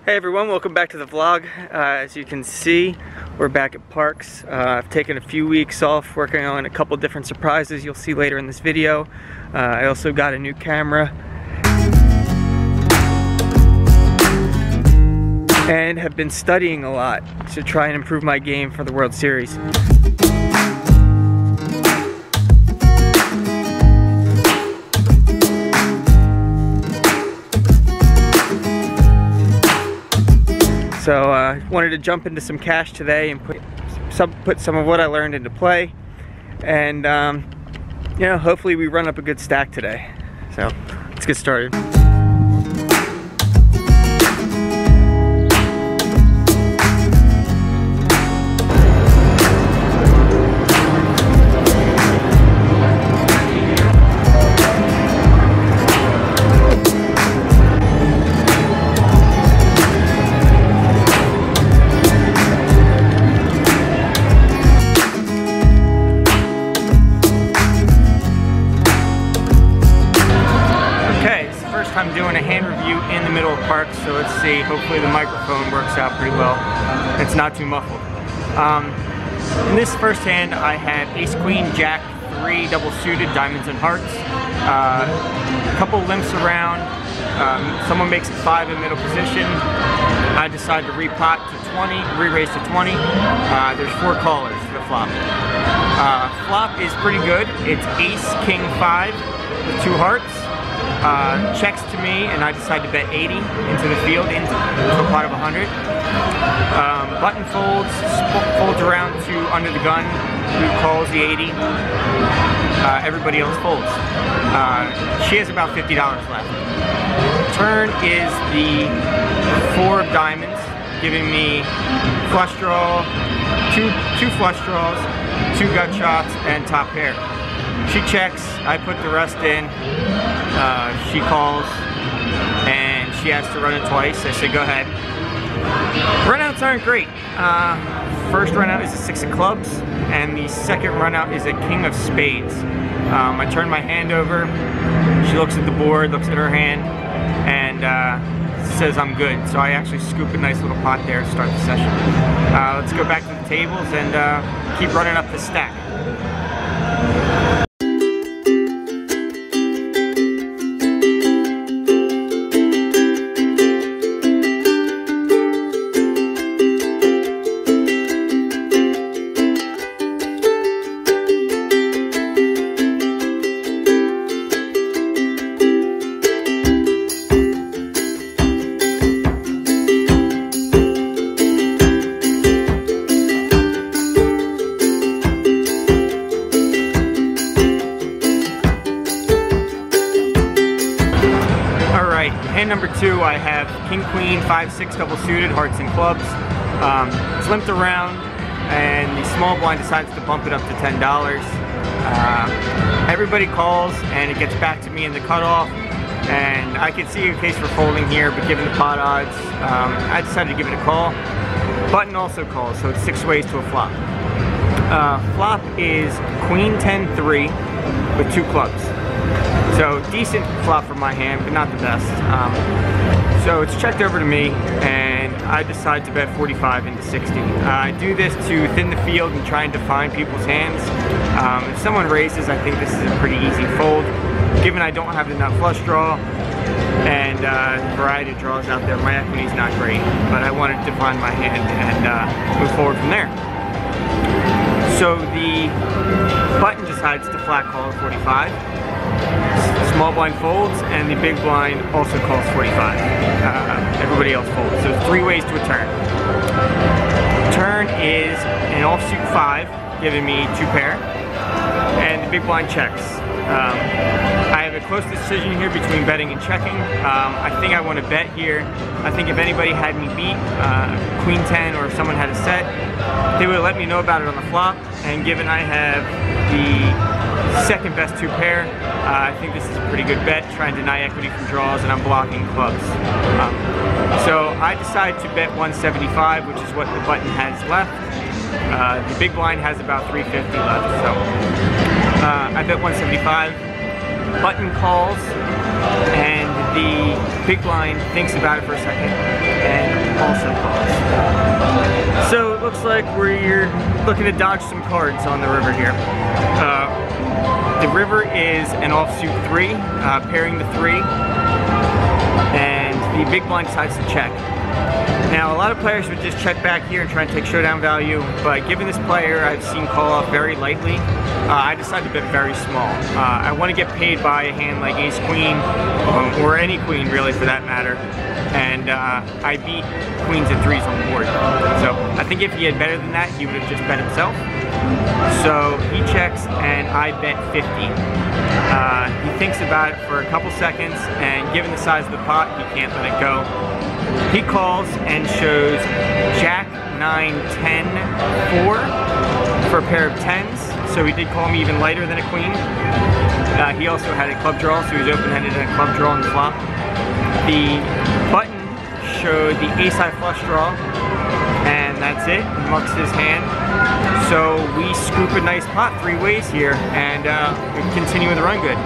Hey everyone, welcome back to the vlog. As you can see, we're back at Parks. I've taken a few weeks off working on a couple different surprises you'll see later in this video. I also got a new camera and have been studying a lot to try and improve my game for the World Series. So I wanted to jump into some cash today and put some of what I learned into play, and you know, hopefully we run up a good stack today. So let's get started. I'm doing a hand review in the middle of Parks, so let's see. Hopefully the microphone works out pretty well. It's not too muffled. In this first hand, I have Ace Queen Jack 3 double suited diamonds and hearts. A couple limps around. Someone makes it 5 in middle position. I decide to repot to 20, re-raise to 20. There's 4 callers to the flop. Flop is pretty good. It's Ace King 5 with 2 hearts. Checks to me, and I decide to bet 80 into the field, into a pot of 100. Button folds around to under the gun, who calls the 80. Everybody else folds. She has about $50 left. Turn is the 4 of diamonds, giving me flush draw, two flush draws, 2 gut shots, and top pair. She checks, I put the rest in, she calls, and she has to run it twice. I say, go ahead. Runouts aren't great. First runout is a 6 of clubs, and the second runout is a king of spades. I turn my hand over, she looks at the board, looks at her hand, and says I'm good. So I actually scoop a nice little pot there to start the session. Let's go back to the tables and keep running up the stack. Hand number 2, I have King Queen 5-6 double suited hearts and clubs. It's limped around, and the small blind decides to bump it up to $10. Everybody calls, and it gets back to me in the cutoff, and I can see a case for folding here, but given the pot odds, I decided to give it a call. Button also calls, so it's 6 ways to a flop. Flop is Queen 10-3 with 2 clubs. So decent flop for my hand, but not the best. So it's checked over to me, and I decide to bet 45 into 60. I do this to thin the field and try and define people's hands. If someone raises, I think this is a pretty easy fold. Given I don't have the nut flush draw and the variety of draws out there, my equity is not great, but I wanted to define my hand and move forward from there. So the button decides to flat call at 45. Small blind folds, and the big blind also calls 45. Everybody else folds. So 3 ways to a turn. Turn is an offsuit 5, giving me 2 pair, and the big blind checks. I have a close decision here between betting and checking. I think I want to bet here. I think if anybody had me beat, Queen 10, or if someone had a set, they would let me know about it on the flop, and given I have the second best 2 pair, I think this is a pretty good bet, trying to deny equity from draws, and I'm blocking clubs. So I decide to bet 175, which is what the button has left. The big blind has about 350 left, so I bet 175. Button calls, and the big blind thinks about it for a second and also calls. So it looks like we're looking to dodge some cards on the river here. The river is an offsuit 3, pairing the 3, and the big blind decides to check. Now, a lot of players would just check back here and try and take showdown value, but given this player I've seen call off very lightly, I decided to bet very small. I want to get paid by a hand like ace queen, or any queen really for that matter, and I beat queens and 3s on the board. So I think if he had better than that, he would have just bet himself. So he checks and I bet 50. He thinks about it for a couple seconds, and given the size of the pot, he can't let it go. He calls and shows Jack, 9, 10, 4 for a pair of 10s. So he did call me even lighter than a queen. He also had a club draw, so he was open-handed in a club draw on the flop. The button showed the ace-high flush draw, and that's it. Mucks his hand. So we scoop a nice pot 3 ways here, and we continue with the run good.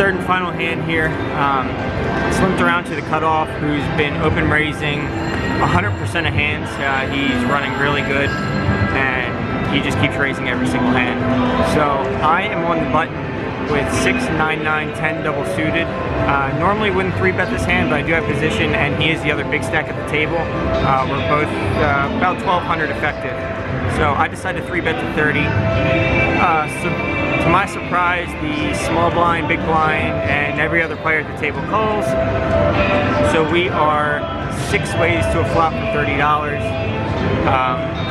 Third and final hand here. Slipped around to the cutoff, who's been open raising 100% of hands. He's running really good, and he just keeps raising every single hand. So I am on the button with 6, 9, 9, 10 double suited. Normally wouldn't 3-bet this hand, but I do have position, and he is the other big stack at the table. We're both about 1,200 effective. So I decided to 3-bet to 30. To my surprise, the small blind, big blind, and every other player at the table calls. So we are 6 ways to a flop for $30.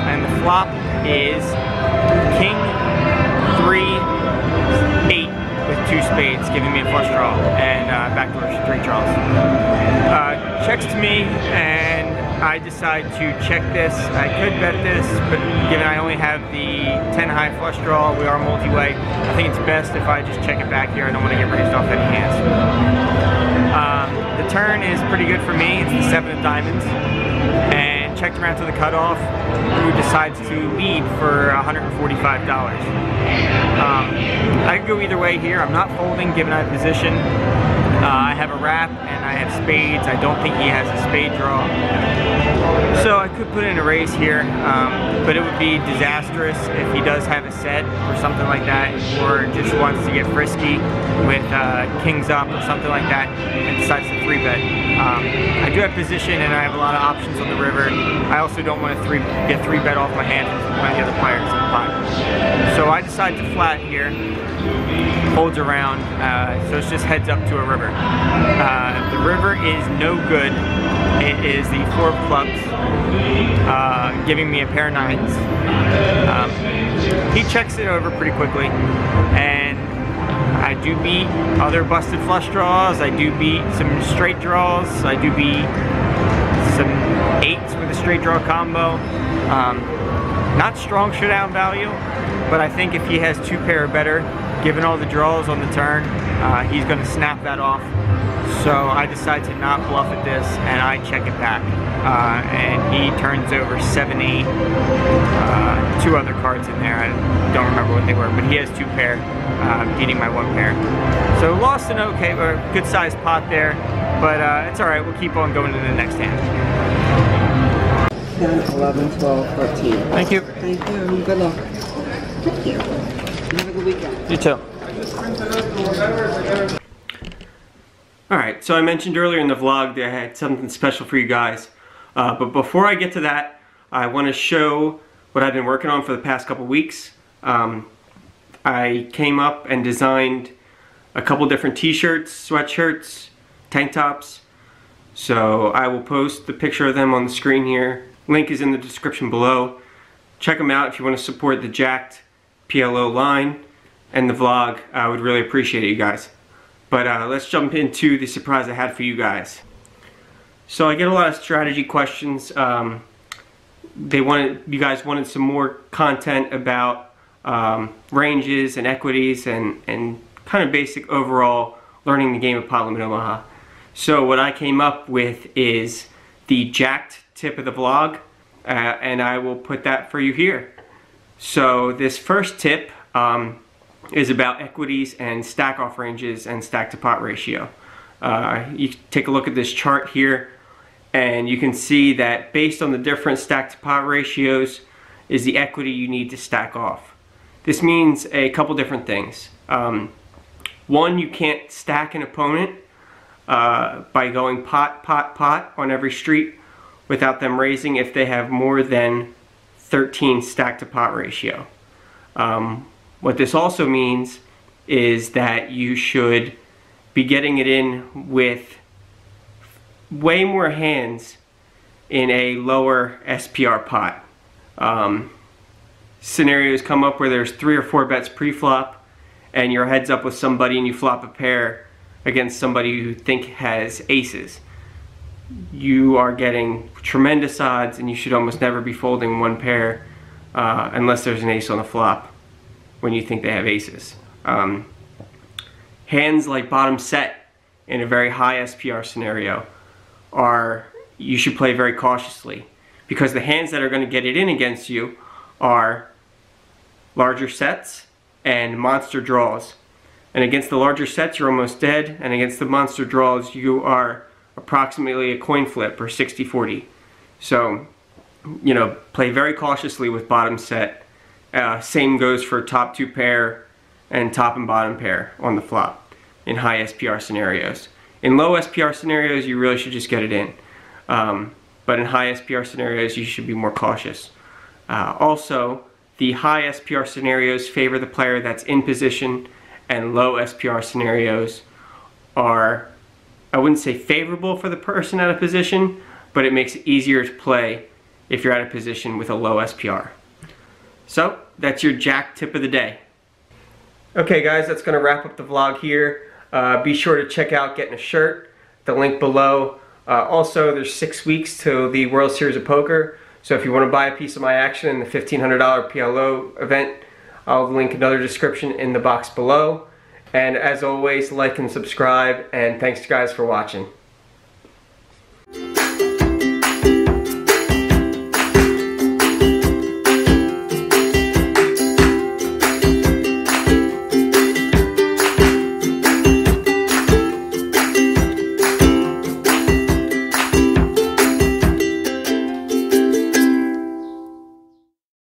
And the flop is king, 3, 8 with 2 spades, giving me a flush draw, and backdoor 3 draws. Checks to me, and I decide to check this. I could bet this, but given I only have the 10 high flush draw, we are multi-way, I think it's best if I just check it back here. I don't want to get raised off any hands. The turn is pretty good for me. It's the 7 of diamonds, and checked around to the cutoff, who decides to lead for $145. I could go either way here. I'm not folding given I have position. I have a wrap and I have spades. I don't think he has a spade draw. So I could put in a raise here, but it would be disastrous if he does have a set or something like that, or just wants to get frisky with kings up or something like that and decides to 3-bet. I do have position and I have a lot of options on the river. I also don't want to get 3-bet off my hand with one of the other players in the pot. So I decide to flat here, holds around, so it's just heads up to a river. The river is no good. It is the 4 of clubs, giving me a pair of 9s. He checks it over pretty quickly, and I do beat other busted flush draws. I do beat some straight draws. I do beat some 8s with a straight draw combo. Not strong showdown value, but I think if he has 2 pair or better, given all the draws on the turn, he's going to snap that off. So I decide to not bluff at this, and I check it back. And he turns over 7, 8, 2 other cards in there. I don't remember what they were, but he has 2 pair, beating my 1 pair. So lost an okay, or good sized pot there, but it's alright, we'll keep on going to the next hand. 10, 11, 12, 13. Thank you. Thank you. Good luck. Thank you. Have a good weekend. You too. Alright, so I mentioned earlier in the vlog that I had something special for you guys. But before I get to that, I want to show what I've been working on for the past couple weeks. I came up and designed a couple different t-shirts, sweatshirts, tank tops. So I will post the picture of them on the screen here Link is in the description below. Check them out if you want to support the JAKT PLO line and the vlog. I would really appreciate it, you guys. But let's jump into the surprise I had for you guys. So I get a lot of strategy questions. You guys wanted some more content about ranges and equities and kind of basic overall learning the game of pot limit Omaha. So what I came up with is the JAKT tip of the vlog, and I will put that for you here. So this first tip is about equities and stack off ranges and stack to pot ratio. You take a look at this chart here and you can see that based on the different stack to pot ratios is the equity you need to stack off. This means a couple different things. One, you can't stack an opponent by going pot, pot, pot on every street without them raising if they have more than 13 stack to pot ratio. What this also means is that you should be getting it in with way more hands in a lower SPR pot. Scenarios come up where there's 3 or 4 bets pre-flop and you're heads up with somebody and you flop a pair against somebody you think has aces. You are getting tremendous odds and you should almost never be folding one pair unless there's an ace on the flop when you think they have aces. Hands like bottom set in a very high SPR scenario you should play very cautiously, because the hands that are going to get it in against you are larger sets and monster draws. And against the larger sets you're almost dead, and against the monster draws you are approximately a coin flip or 60-40. So, you know, play very cautiously with bottom set. Same goes for top 2 pair and top and bottom pair on the flop in high SPR scenarios. In low SPR scenarios you really should just get it in. But in high SPR scenarios you should be more cautious. Also, the high SPR scenarios favor the player that's in position, and low SPR scenarios are, I wouldn't say favorable for the person out of position, but it makes it easier to play if you're out of position with a low SPR. So that's your JAKT tip of the day. Okay guys, that's going to wrap up the vlog here. Be sure to check out getting a shirt, the link below. Also, there's 6 weeks till the World Series of Poker, so if you want to buy a piece of my action in the $1,500 PLO event, I'll link another description in the box below. And as always, like and subscribe, and thanks guys for watching.